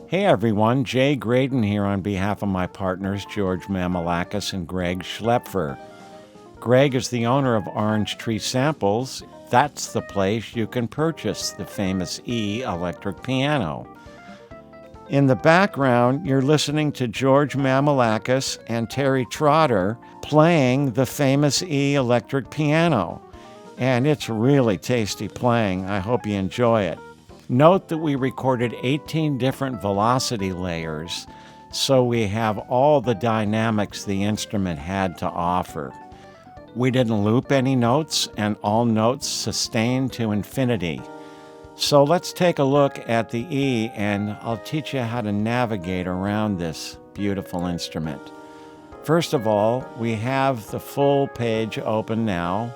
Hey everyone, Jay Graydon here on behalf of my partners George Mamalakis and Greg Schlaepfer. Greg is the owner of Orange Tree Samples. That's the place you can purchase the famous E electric piano. In the background, you're listening to George Mamalakis and Terry Trotter playing the famous E electric piano. And it's really tasty playing. I hope you enjoy it. Note that we recorded 18 different velocity layers, so we have all the dynamics the instrument had to offer. We didn't loop any notes, and all notes sustained to infinity. So let's take a look at the E, and I'll teach you how to navigate around this beautiful instrument. First of all, we have the full page open now.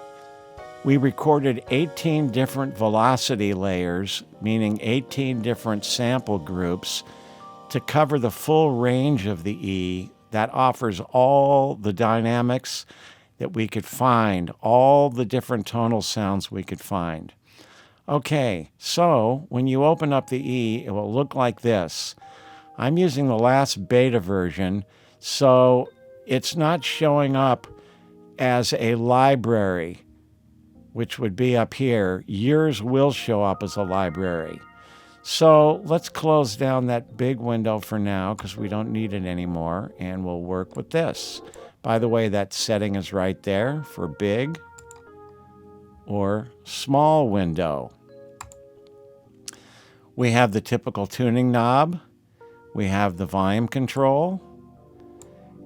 We recorded 18 different velocity layers, meaning 18 different sample groups, to cover the full range of the E that offers all the dynamics that we could find, all the different tonal sounds we could find. Okay, so when you open up the E, it will look like this. I'm using the last beta version, so it's not showing up as a library, which would be up here. Yours will show up as a library. So let's close down that big window for now because we don't need it anymore, and we'll work with this. By the way, that setting is right there for big or small window. We have the typical tuning knob. We have the volume control.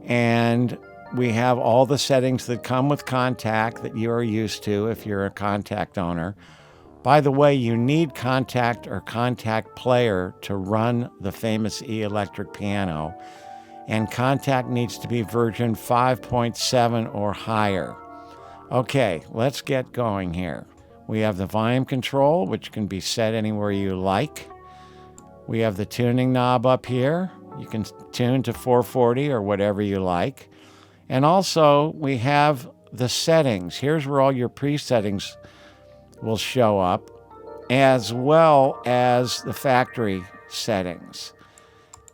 And we have all the settings that come with Contact that you are used to if you're a Contact owner. By the way, you need Contact or Contact Player to run the famous E electric piano, and Contact needs to be version 5.7 or higher. Okay, let's get going here. We have the volume control, which can be set anywhere you like. We have the tuning knob up here. You can tune to 440 or whatever you like. And also, we have the settings. Here's where all your presettings will show up, as well as the factory settings.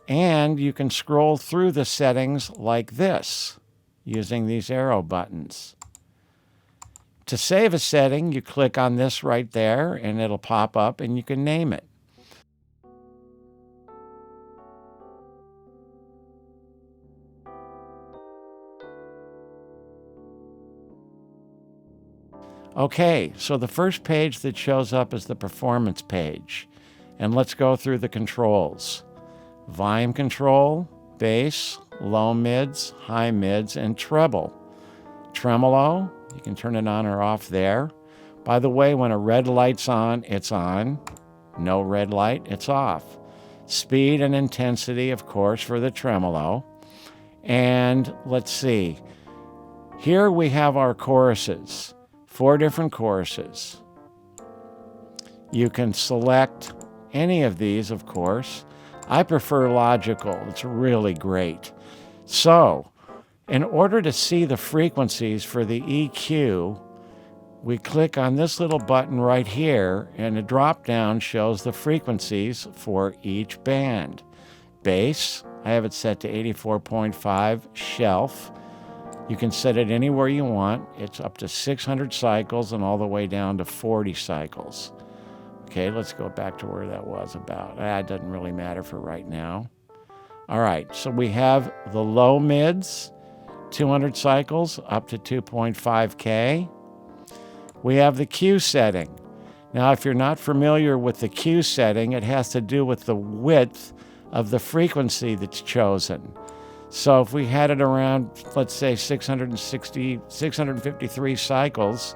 And you can scroll through the settings like this, using these arrow buttons. To save a setting, you click on this right there, and it'll pop up, and you can name it. Okay, so the first page that shows up is the performance page. And let's go through the controls. Volume control, bass, low mids, high mids, and treble. Tremolo, you can turn it on or off there. By the way, when a red light's on, it's on. No red light, it's off. Speed and intensity, of course, for the tremolo. And let's see. Here we have our choruses. 4 different choruses. You can select any of these, of course. I prefer logical. It's really great. So, in order to see the frequencies for the EQ, we click on this little button right here, and a drop-down shows the frequencies for each band. Bass, I have it set to 84.5 shelf. You can set it anywhere you want. It's up to 600 cycles and all the way down to 40 cycles. Okay, let's go back to where that was about. It doesn't really matter for right now. All right, so we have the low mids, 200 cycles up to 2.5K. We have the Q setting. Now, if you're not familiar with the Q setting, it has to do with the width of the frequency that's chosen. So if we had it around, let's say 653 cycles,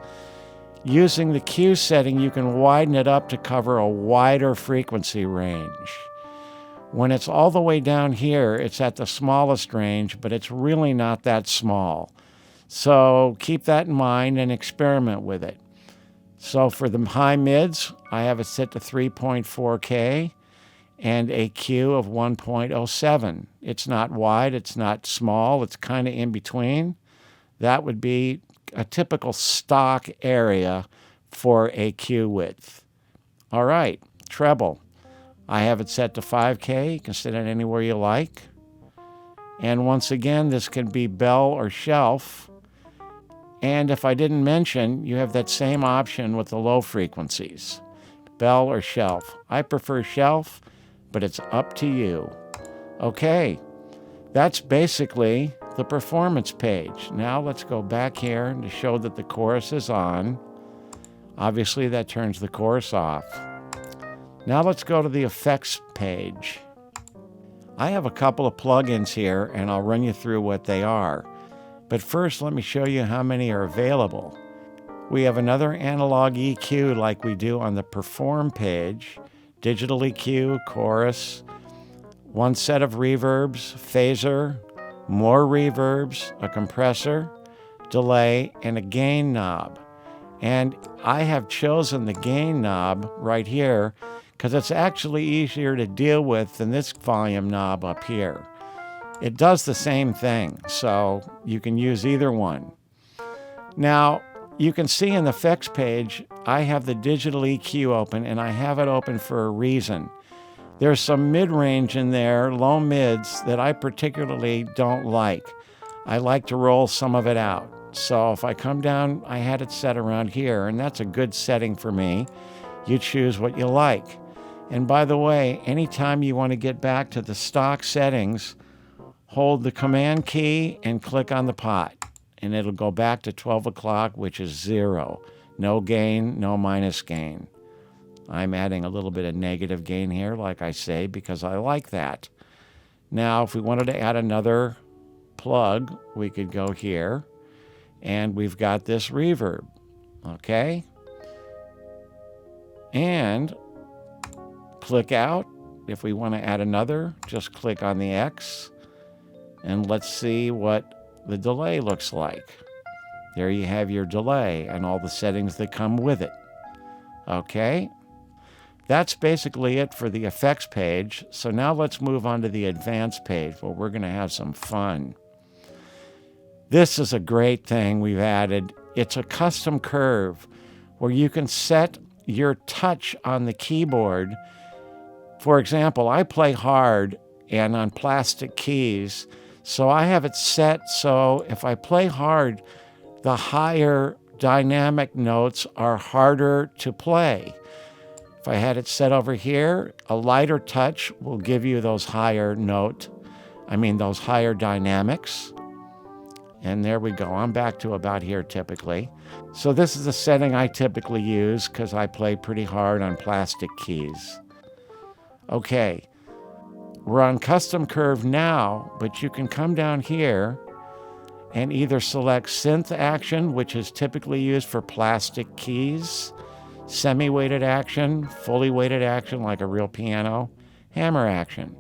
using the Q setting, you can widen it up to cover a wider frequency range. When it's all the way down here, it's at the smallest range, but it's really not that small. So keep that in mind and experiment with it. So for the high mids, I have it set to 3.4K. And a Q of 1.07. It's not wide, it's not small, it's kind of in between. That would be a typical stock area for a Q width. All right, treble. I have it set to 5K. You can set it anywhere you like. And once again, this can be bell or shelf. And if I didn't mention, you have that same option with the low frequencies, bell or shelf. I prefer shelf, but it's up to you. Okay, that's basically the performance page. Now let's go back here to show that the chorus is on. Obviously, that turns the chorus off. Now let's go to the effects page. I have a couple of plugins here, and I'll run you through what they are. But first, let me show you how many are available. We have another analog EQ like we do on the Perform page, digital EQ, chorus, one set of reverbs, phaser, more reverbs, a compressor, delay, and a gain knob. And I have chosen the gain knob right here because it's actually easier to deal with than this volume knob up here. It does the same thing, so you can use either one. Now, you can see in the effects page, I have the digital EQ open, and I have it open for a reason. There's some mid-range in there, low mids, that I particularly don't like. I like to roll some of it out. So if I come down, I had it set around here, and that's a good setting for me. You choose what you like. And by the way, anytime you want to get back to the stock settings, hold the Command key and click on the pot, and it'll go back to 12 o'clock, which is 0. No gain, no minus gain. I'm adding a little bit of negative gain here, like I say, because I like that. Now, if we wanted to add another plug, we could go here, and we've got this reverb, okay? And click out. If we want to add another, just click on the X, and let's see what the delay looks like. There you have your delay and all the settings that come with it. Okay? That's basically it for the effects page. So now let's move on to the advanced page where we're going to have some fun. This is a great thing we've added. It's a custom curve where you can set your touch on the keyboard. For example, I play hard and on plastic keys, so I have it set so if I play hard, the higher dynamic notes are harder to play. If I had it set over here, a lighter touch will give you those higher those higher dynamics. And there we go. I'm back to about here typically. So this is the setting I typically use because I play pretty hard on plastic keys. Okay, we're on custom curve now, but you can come down here and either select synth action, which is typically used for plastic keys, semi-weighted action, fully weighted action like a real piano, hammer action.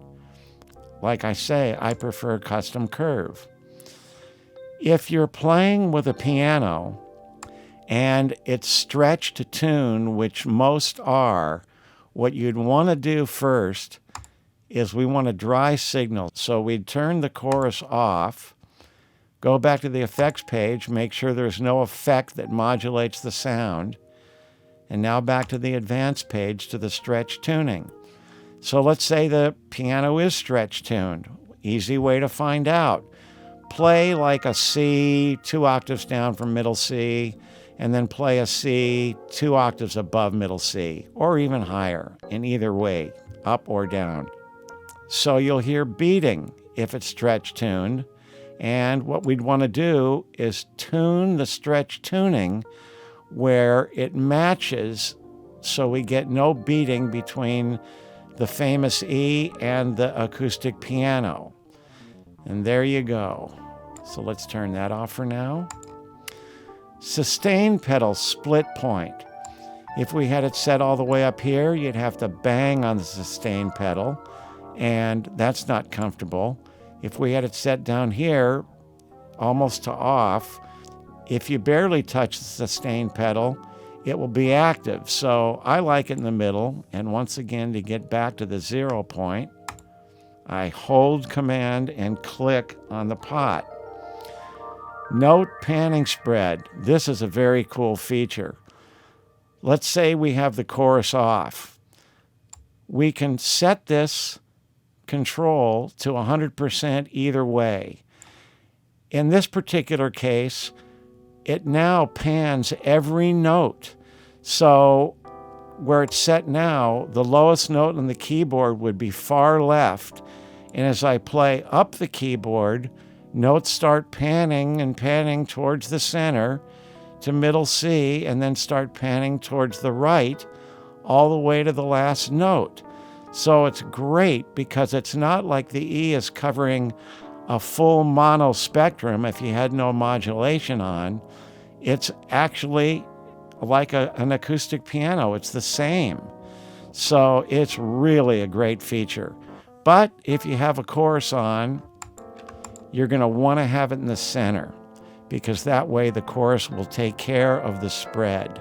Like I say, I prefer custom curve. If you're playing with a piano and it's stretched to tune, which most are, what you'd want to do first is we want a dry signal. So we'd turn the chorus off, go back to the effects page, make sure there's no effect that modulates the sound, and now back to the advanced page to the stretch tuning. So let's say the piano is stretch tuned. Easy way to find out. Play like a C 2 octaves down from middle C, and then play a C 2 octaves above middle C, or even higher, in either way, up or down. So you'll hear beating if it's stretch tuned, and what we'd want to do is tune the stretch tuning where it matches so we get no beating between the famous E and the acoustic piano. And there you go. So let's turn that off for now. Sustain pedal split point. If we had it set all the way up here, you'd have to bang on the sustain pedal, and that's not comfortable. If we had it set down here, almost to off, if you barely touch the sustain pedal, it will be active. So I like it in the middle, and once again, to get back to the 0 point, I hold Command and click on the pot. Note panning spread. This is a very cool feature. Let's say we have the chorus off. we can set this control to 100% either way. In this particular case, it now pans every note. So where it's set now, the lowest note on the keyboard would be far left. And as I play up the keyboard, notes start panning and panning towards the center to middle C, and then start panning towards the right all the way to the last note. So it's great because it's not like the E is covering a full mono spectrum if you had no modulation on. It's actually like an acoustic piano. It's the same. So it's really a great feature. But if you have a chorus on, you're going to want to have it in the center, because that way the chorus will take care of the spread.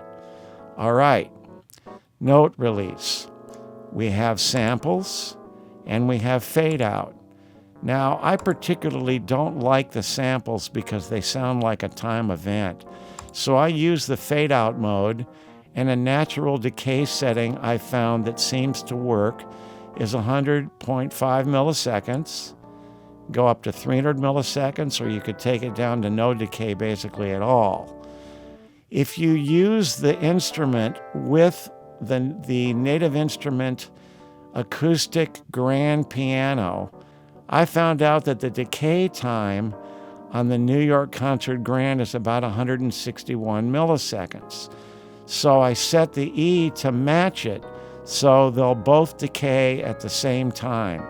All right, note release. We have samples and we have fade out. Now, I particularly don't like the samples because they sound like a time event. So I use the fade out mode, and a natural decay setting I found that seems to work is 100.5 milliseconds. Go up to 300 milliseconds, or you could take it down to no decay basically at all. If you use the instrument with the native instrument acoustic grand piano, I found out that the decay time on the New York Concert Grand is about 161 milliseconds. So I set the E to match it, so they'll both decay at the same time.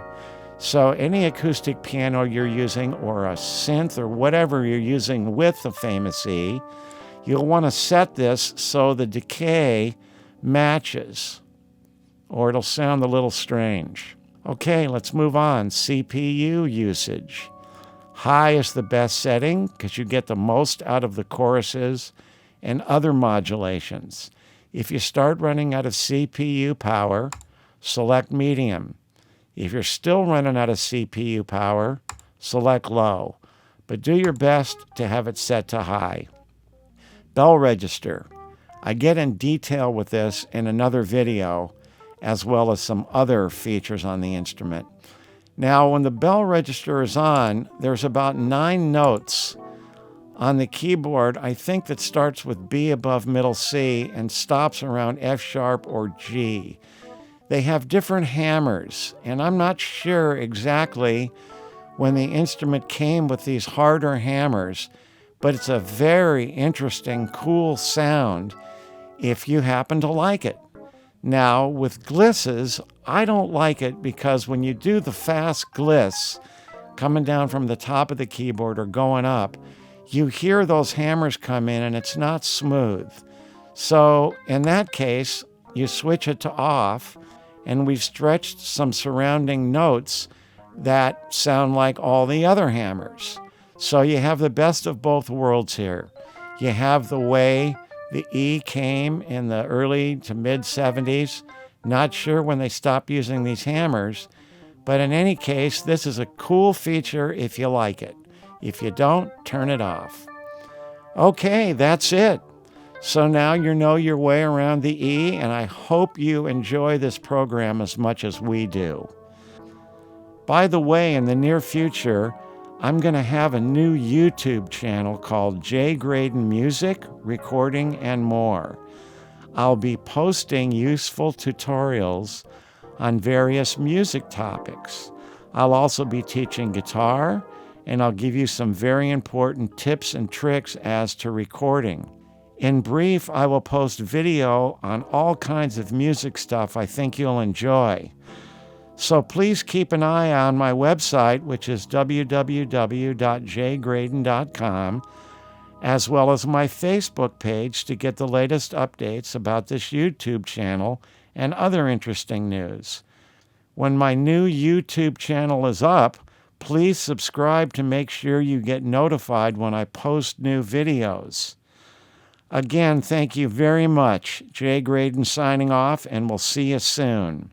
So any acoustic piano you're using, or a synth, or whatever you're using with the famous E, you'll want to set this so the decay matches, or it'll sound a little strange. Okay, let's move on. CPU usage. High is the best setting because you get the most out of the choruses and other modulations. If you start running out of CPU power, select medium. If you're still running out of CPU power, select low. But do your best to have it set to high. Bell register. I get in detail with this in another video, as well as some other features on the instrument. Now, when the bell register is on, there's about 9 notes on the keyboard, I think, that starts with B above middle C and stops around F sharp or G. They have different hammers, and I'm not sure exactly when the instrument came with these harder hammers, but it's a very interesting, cool sound if you happen to like it. Now, with glisses, I don't like it because when you do the fast gliss, coming down from the top of the keyboard or going up, you hear those hammers come in and it's not smooth. So in that case, you switch it to off, and we've stretched some surrounding notes that sound like all the other hammers. So you have the best of both worlds here. You have the way the E came in the early to mid 70s. Not sure when they stopped using these hammers, but in any case, this is a cool feature if you like it. If you don't, turn it off. Okay, that's it. So now you know your way around the E, and I hope you enjoy this program as much as we do. By the way, in the near future, I'm going to have a new YouTube channel called J. Graydon Music, Recording, and More. I'll be posting useful tutorials on various music topics. I'll also be teaching guitar, and I'll give you some very important tips and tricks as to recording. In brief, I will post video on all kinds of music stuff I think you'll enjoy. So please keep an eye on my website, which is www.jgraydon.com, as well as my Facebook page to get the latest updates about this YouTube channel and other interesting news. When my new YouTube channel is up, please subscribe to make sure you get notified when I post new videos. Again, thank you very much. Jay Graydon signing off, and we'll see you soon.